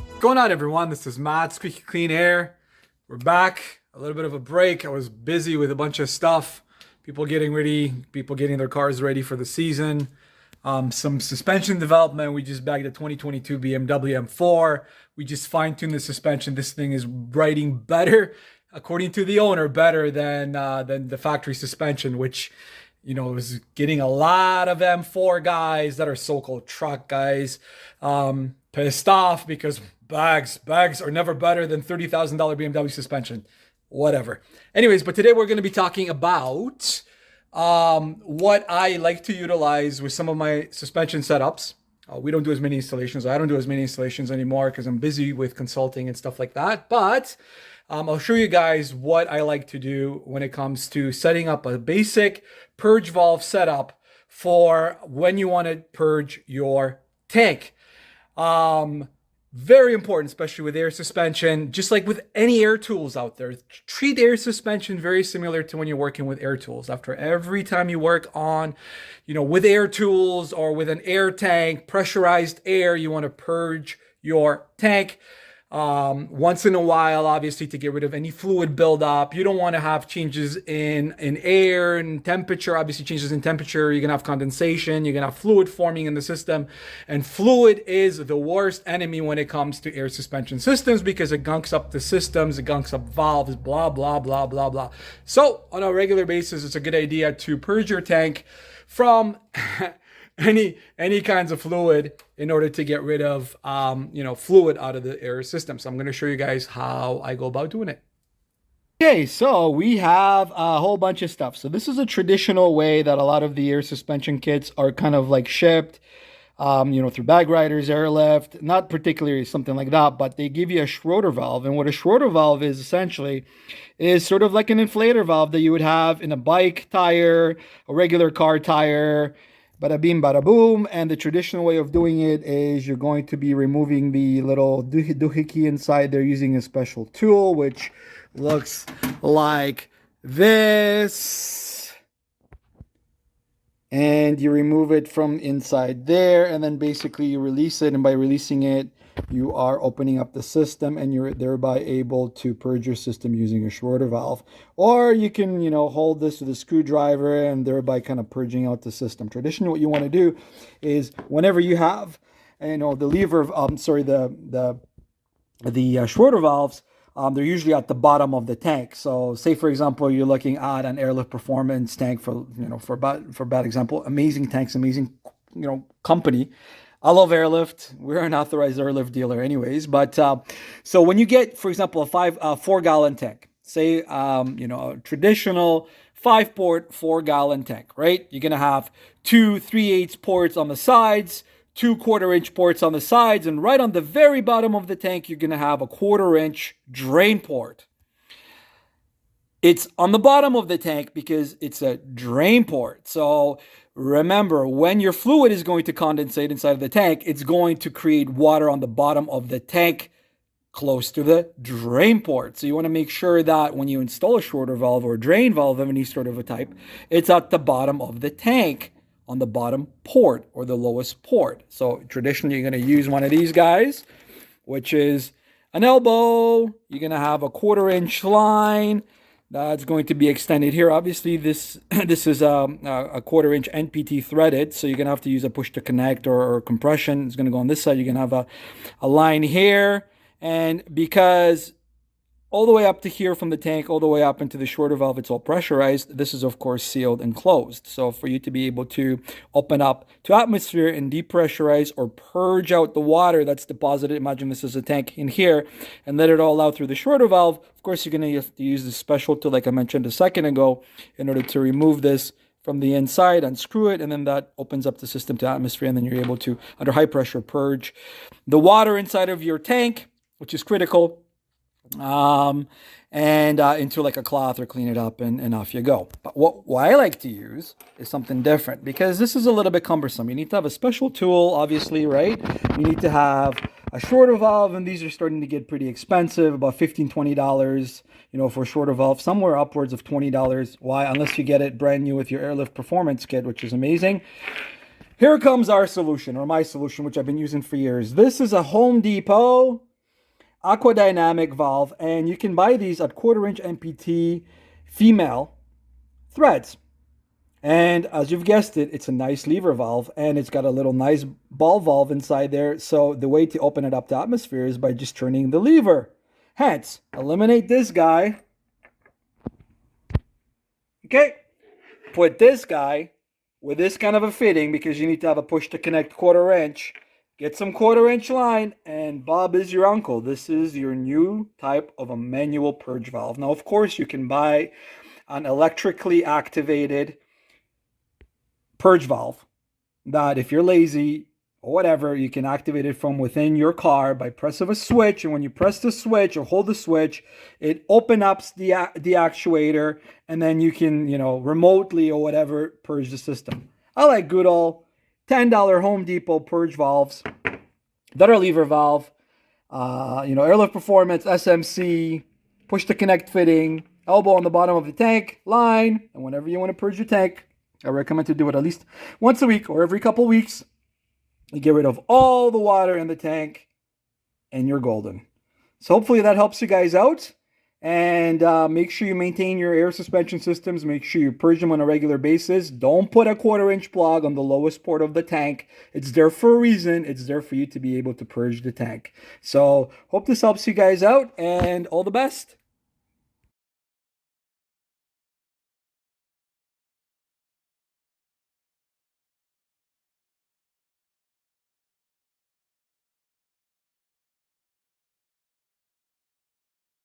What's going on, everyone? This is Matt, Squeaky Clean Air. We're back. A little bit of a break. I was busy with a bunch of stuff. People getting their cars ready for the season. Some suspension development. We just bagged a 2022 BMW M4. We just fine-tuned the suspension. This thing is riding better, according to the owner, better than the factory suspension, which, you know, was getting a lot of M4 guys that are so-called truck guys pissed off because bags are never better than $30,000 BMW suspension. Whatever. Anyways, but today we're going to be talking about what I like to utilize with some of my suspension setups. We don't do as many installations. I don't do as many installations anymore because I'm busy with consulting and stuff like that. But I'll show you guys what I like to do when it comes to setting up a basic purge valve setup for when you want to purge your tank. Very important, especially with air suspension, just like with any air tools out there. Treat air suspension very similar to when you're working with air tools. After every time you work on, with air tools or with an air tank, pressurized air, you want to purge your tank. Once in a while, obviously, to get rid of any fluid buildup. You don't want to have changes in air and temperature. Obviously, changes in temperature, you're going to have condensation, you're going to have fluid forming in the system. And fluid is the worst enemy when it comes to air suspension systems because it gunks up the systems, it gunks up valves, blah, blah, blah, blah, blah. So on a regular basis, it's a good idea to purge your tank from any kinds of fluid in order to get rid of fluid out of the air system. So I'm going to show you guys how I go about doing it. Okay, so we have a whole bunch of stuff. So this is a traditional way that a lot of the air suspension kits are kind of like shipped, through bag riders, airlift, not particularly something like that, but they give you a Schroeder valve. And what a Schroeder valve is essentially is sort of like an inflator valve that you would have in a bike tire, a regular car tire, bada bing, bada boom. And the traditional way of doing it is you're going to be removing the little doohickey inside. They're using a special tool, which looks like this. And you remove it from inside there. And then basically you release it. And by releasing it, you are opening up the system and you're thereby able to purge your system using a Schroeder valve. Or you can, hold this with a screwdriver and thereby kind of purging out the system. Traditionally, what you want to do is whenever you have, the lever, the Schroeder valves, they're usually at the bottom of the tank. So say, for example, you're looking at an airlift performance tank for bad example, amazing tanks, amazing, company. I love airlift. We're an authorized airlift dealer anyways. But so when you get, for example, a 4-gallon tank, say, a traditional 5-port 4-gallon tank, right? You're going to have 2 3/8 ports on the sides, 2 1/4-inch ports on the sides, and right on the very bottom of the tank, you're going to have a 1/4-inch drain port. It's on the bottom of the tank because it's a drain port. So remember, when your fluid is going to condensate inside of the tank, it's going to create water on the bottom of the tank close to the drain port. So you want to make sure that when you install a Schroeder valve or a drain valve of any sort of a type, it's at the bottom of the tank on the bottom port or the lowest port. So traditionally, you're going to use one of these guys, which is an elbow. You're going to have a 1/4-inch line that's going to be extended here. Obviously, this is a 1/4-inch NPT threaded, so you're going to have to use a push to connect or compression. It's going to go on this side. You're going to have a line here. And because all the way up to here from the tank, all the way up into the Schroeder valve, it's all pressurized. This is, of course, sealed and closed. So for you to be able to open up to atmosphere and depressurize or purge out the water that's deposited, imagine this is a tank in here, and let it all out through the Schroeder valve, of course, you're going to have to use this special tool, like I mentioned a second ago, in order to remove this from the inside, unscrew it, and then that opens up the system to atmosphere, and then you're able to, under high pressure, purge the water inside of your tank, which is critical. um, and into like a cloth or clean it up and off you go. But what I like to use is something different because this is a little bit cumbersome. You need to have a special tool, obviously, right? You need to have a shorter valve, and these are starting to get pretty expensive, about $15-20, for a shorter valve, somewhere upwards of $20. Why? Unless you get it brand new with your Airlift Performance Kit, which is amazing. Here comes our solution, or my solution, which I've been using for years. This is a Home Depot aquadynamic valve, and you can buy these at 1/4 inch MPT female threads. And as you've guessed it, it's a nice lever valve, and it's got a little nice ball valve inside there. So the way to open it up to atmosphere is by just turning the lever. Hence, eliminate this guy. Okay, put this guy with this kind of a fitting because you need to have a push to connect 1/4 inch. Get some 1/4 inch line, and Bob is your uncle. This is your new type of a manual purge valve. Now, of course, you can buy an electrically activated purge valve that, if you're lazy or whatever, you can activate it from within your car by press of a switch. And when you press the switch or hold the switch, it opens up the actuator, and then you can, remotely or whatever, purge the system. I like good old $10 Home Depot purge valves that are lever valve, Airlift Performance, SMC, push to connect fitting, elbow on the bottom of the tank, line, and whenever you want to purge your tank, I recommend to do it at least once a week or every couple weeks. You get rid of all the water in the tank, and you're golden. So hopefully that helps you guys out. And make sure you maintain your air suspension systems. Make sure you purge them on a regular basis. Don't put a 1/4 inch plug on the lowest port of the tank. It's there for a reason. It's there for you to be able to purge the tank. So hope this helps you guys out, and all the best.